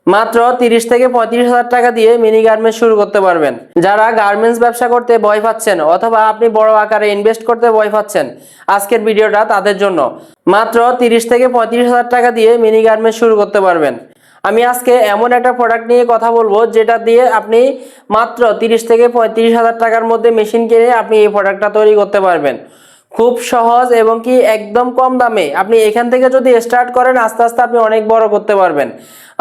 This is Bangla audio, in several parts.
মাত্র 30 থেকে 35,000 টাকা দিয়ে মিনি গার্মেন্টস শুরু করতে পারবেন। যারা গার্মেন্টস ব্যবসা করতে ভয় পাচ্ছেন অথবা আপনি বড় আকারে ইনভেস্ট করতে ভয় পাচ্ছেন, আজকের ভিডিওটা তাদের জন্য। মাত্র 30 থেকে 35,000 টাকা দিয়ে মিনি গার্মেন্টস শুরু করতে পারবেন। আমি আজকে এমন একটা প্রোডাক্ট নিয়ে কথা বলবো যেটা দিয়ে আপনি মাত্র 30 থেকে 35,000 টাকার মধ্যে মেশিন কিনে আপনি এই প্রোডাক্টটা তৈরি করতে পারবেন। খুব সহজ এবং কি একদম কম দামে আপনি এখান থেকে যদি স্টার্ট করেন আস্তে আস্তে আপনি অনেক বড় করতে পারবেন।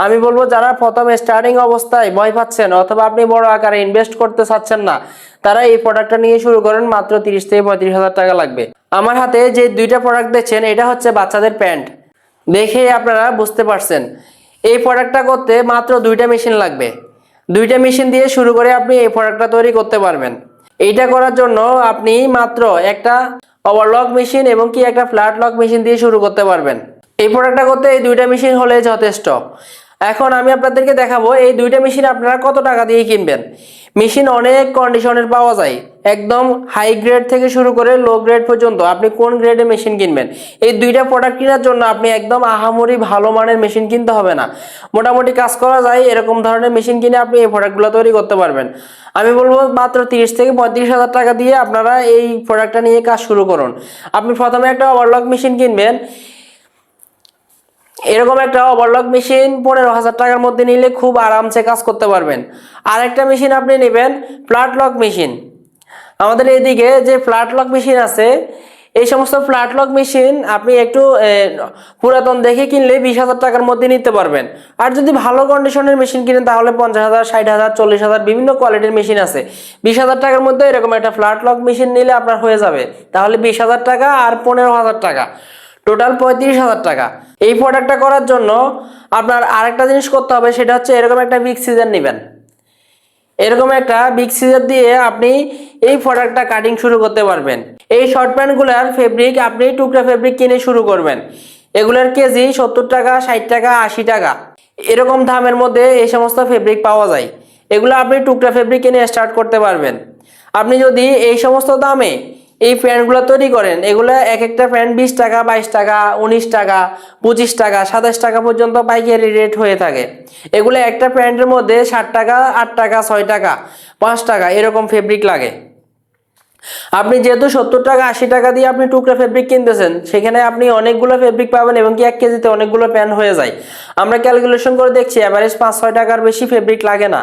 আমি বলবো যারা প্রথম স্টার্টিং অবস্থায় ভয় পাচ্ছেন অথবা আপনি বড় আকারে ইনভেস্ট করতে চাচ্ছেন না, তারা এই প্রোডাক্টটা নিয়ে শুরু করেন। মাত্র 30 থেকে 35,000 টাকা লাগবে। আমার হাতে যে দুইটা প্রোডাক্ট দেখছেন এটা হচ্ছে বাচ্চাদের প্যান্ট। দেখে আপনারা বুঝতে পারছেন এই প্রোডাক্টটা করতে মাত্র দুইটা মেশিন লাগবে। দুইটা মেশিন দিয়ে শুরু করে আপনি এই প্রোডাক্টটা তৈরি করতে পারবেন। এইটা করার জন্য আপনি মাত্র একটা ওভারলক মেশিন এবং কি একটা ফ্ল্যাট লক মেশিন দিয়ে শুরু করতে পারবেন। এই প্রোডাক্টটা করতে এই দুইটা মেশিন হলে যথেষ্ট। এখন আমি আপনাদেরকে দেখাবো এই দুইটা মেশিন আপনারা কত টাকা দিয়ে কিনবেন। মেশিন অনেক কন্ডিশনের পাওয়া যায়, একদম হাই গ্রেড থেকে শুরু করে লো গ্রেড পর্যন্ত। আপনি কোন গ্রেডে মেশিন কিনবেন, এই দুইটা প্রোডাক্ট কেনার জন্য আপনি একদম আহামরি ভালো মানের মেশিন কিনতে হবে না, মোটামুটি কাজ করা যায় এরকম ধরনের মেশিন কিনে আপনি এই প্রোডাক্টগুলো তৈরি করতে পারবেন। আমি বলবো মাত্র 30 থেকে 35,000 টাকা দিয়ে আপনারা এই প্রোডাক্টটা নিয়ে কাজ শুরু করুন। আপনি প্রথমে একটা ওভারলক মেশিন কিনবেন। এরকম একটা ওভারলক মেশিন 15,000 টাকার মধ্যে নিলে খুব আরামসে কাজ করতে পারবেন। আরেকটা মেশিন আপনি নেবেন ফ্ল্যাট লক মেশিন। আমাদের এইদিকে যে ফ্ল্যাট লক মেশিন আছে, এই সমস্ত ফ্ল্যাট লক মেশিন আপনি একটু পুরাতন দেখে কিনলে 20,000 টাকার মধ্যে নিতে পারবেন। আর যদি ভালো কন্ডিশনের মেশিন কিনেন তাহলে 50,000, 60,000, 40,000 বিভিন্ন কোয়ালিটির মেশিন আছে। 20,000 টাকার মধ্যে এরকম একটা ফ্ল্যাট লক মেশিন নিলে আপনার হয়ে যাবে। তাহলে 20,000 টাকা আর 15,000 টাকা, টোটাল 35,000 টাকা। এই প্রোডাক্টটা করার জন্য আপনার আরেকটা জিনিস করতে হবে, সেটা হচ্ছে এরকম একটা বিগ সিজার নেবেন। এরকম একটা বিগ সিজার দিয়ে আপনি এই প্রোডাক্টটা কাটিং শুরু করতে পারবেন। এই শর্ট প্যান্টগুলোর ফেব্রিক আপনি টুকরা ফেব্রিক কিনে শুরু করবেন। এগুলোর কেজি 70 টাকা, 60 টাকা, 80 টাকা এরকম দামের মধ্যে এই সমস্ত ফেব্রিক পাওয়া যায়। এগুলো আপনি টুকরা ফেব্রিক কিনে স্টার্ট করতে পারবেন। আপনি যদি এই সমস্ত দামে এই প্যান্টগুলো তৈরি করেন, এগুলো এক একটা প্যান্ট 20 টাকা, 22 টাকা, 19 টাকা, 25 টাকা, 27 টাকা পর্যন্ত পাইকারি রেট হয়ে থাকে। এগুলো একটা প্যান্টের মধ্যে 60 টাকা, 8 টাকা, 6 টাকা, 5 টাকা এরকম ফেব্রিক লাগে। আপনি যেহেতু 70 টাকা, 80 টাকা দিয়ে আপনি টুকরা ফেব্রিক কিনতেছেন, সেখানে আপনি অনেকগুলো ফেব্রিক পাবেন এবং কি 1 কেজিতে অনেকগুলো প্যান্ট হয়ে যায়। আমরা ক্যালকুলেশন করে দেখছি এভারেজ 5-6 টাকার বেশি ফেব্রিক লাগে না।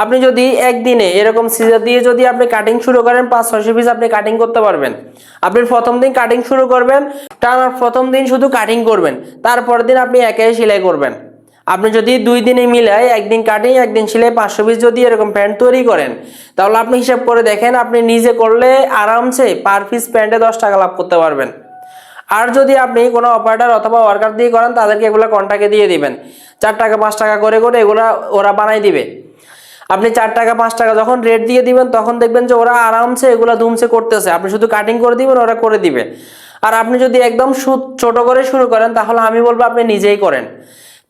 আপনি যদি একদিনে এরকম সিজার দিয়ে যদি আপনি কাটিং শুরু করেন 500-600 পিস আপনি কাটিং করতে পারবেন। আপনি প্রথম দিন কাটিং শুরু করবেন, টানা প্রথম দিন শুধু কাটিং করবেন, তারপরের দিন আপনি একাই সেলাই করবেন। আপনি যদি 2 দিনে মিলায় একদিন কাটিং একদিন সেলাই 500 পিস যদি এরকম প্যান্ট তৈরি করেন, তাহলে আপনি হিসাব করে দেখেন আপনি নিজে করলে আরামসে পার পিস প্যান্টে 10 টাকা লাভ করতে পারবেন। আর যদি আপনি কোনো অপারেটর অথবা ওয়ার্কার দিয়ে করেন তাদেরকে এগুলো কন্ট্রাক্টে দিয়ে দিবেন, 4 টাকা 5 টাকা করে করে এগুলো ওরা বানাই দিবে। আপনি 4 টাকা 5 টাকা যখন রেট দিয়ে দিবেন তখন দেখবেন যে ওরা আরামসে এগুলো ধুমসে করতেছে, আপনি শুধু কাটিং করে দিবেন ওরা করে দিবে। আর আপনি যদি একদম ছোট করে শুরু করেন তাহলে আমি বলবো আপনি নিজেই করেন।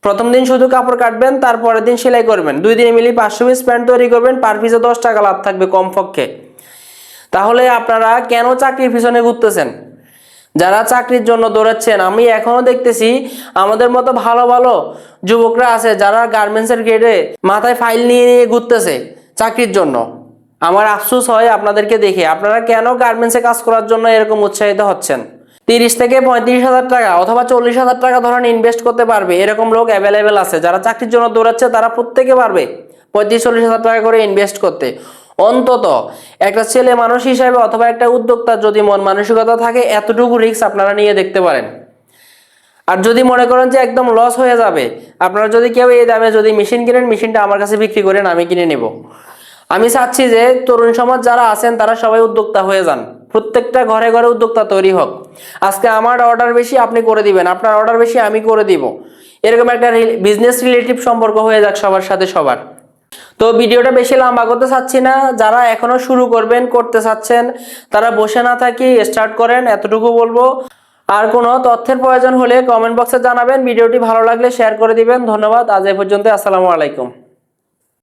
প্রথম দিন শুধু কাপড় কাটবেন, তারপরের দিন সেলাই করবেন, 2 দিনে মিলিয়ে 500 পিস প্যান্ট তৈরি করবেন, পার পিসে 10 টাকা লাভ থাকবে কমপক্ষে। তাহলে আপনারা কেন চাকরির পিছনে ঘুরতেছেন? যারা চাকরির জন্য দৌড়াচ্ছেন, আমি এখনো দেখতেছি আমাদের মতো ভালো ভালো যুবকরা আছে যারা গার্মেন্টসের গ্রেডে মাথায় ফাইল নিয়ে নিয়ে ঘুরতেছে চাকরির জন্য। আমার আফসোস হয় আপনাদেরকে দেখে, আপনারা কেন গার্মেন্টসে কাজ করার জন্য এরকম উৎসাহিত হচ্ছেন? 30 থেকে 35,000 টাকা অথবা 40,000 টাকা ধরেন ইনভেস্ট করতে পারবে এরকম লোক অ্যাভেলেবেল আছে। যারা চাকরির জন্য দৌড়াচ্ছে তারা প্রত্যেকে পারবে 35-40,000 টাকা করে ইনভেস্ট করতে। অন্তত একটা ছেলে মানুষ হিসাবে অথবা একটা উদ্যোক্তার যদি মন মানসিকতা থাকে এতটুকু রিস্ক আপনারা নিয়ে দেখতে পারেন। আর যদি মনে করেন যে একদম লস হয়ে যাবে, আপনারা যদি কেউ এই দামে যদি মেশিন কিনেন, মেশিনটা আমার কাছে বিক্রি করেন, আমি কিনে নেব। আমি চাচ্ছি যে তরুণ সমাজ যারা আছেন তারা সবাই উদ্যোক্তা হয়ে যান, প্রত্যেকটা ঘরে ঘরে উদ্যোক্তা তৈরি হোক। আজকে আমার অর্ডার বেশি আপনি করে দিবেন, আপনার অর্ডার বেশি আমি করে দিব, এরকম একটা বিজনেস রিলেটিভ সম্পর্ক হয়ে যাক সবার সাথে সবার। তো ভিডিওটা বেশি লম্বা করতে চাচ্ছি না, যারা এখনো শুরু করবেন করতে চাচ্ছেন তারা বসে না থাকি স্টার্ট করেন, এতটুকু বলবো। আর কোনো তথ্যের প্রয়োজন হলে কমেন্ট বক্সে জানাবেন। ভিডিওটি ভালো লাগলে শেয়ার করে দিবেন। ধন্যবাদ। আজ এই পর্যন্ত। আসসালামু আলাইকুম।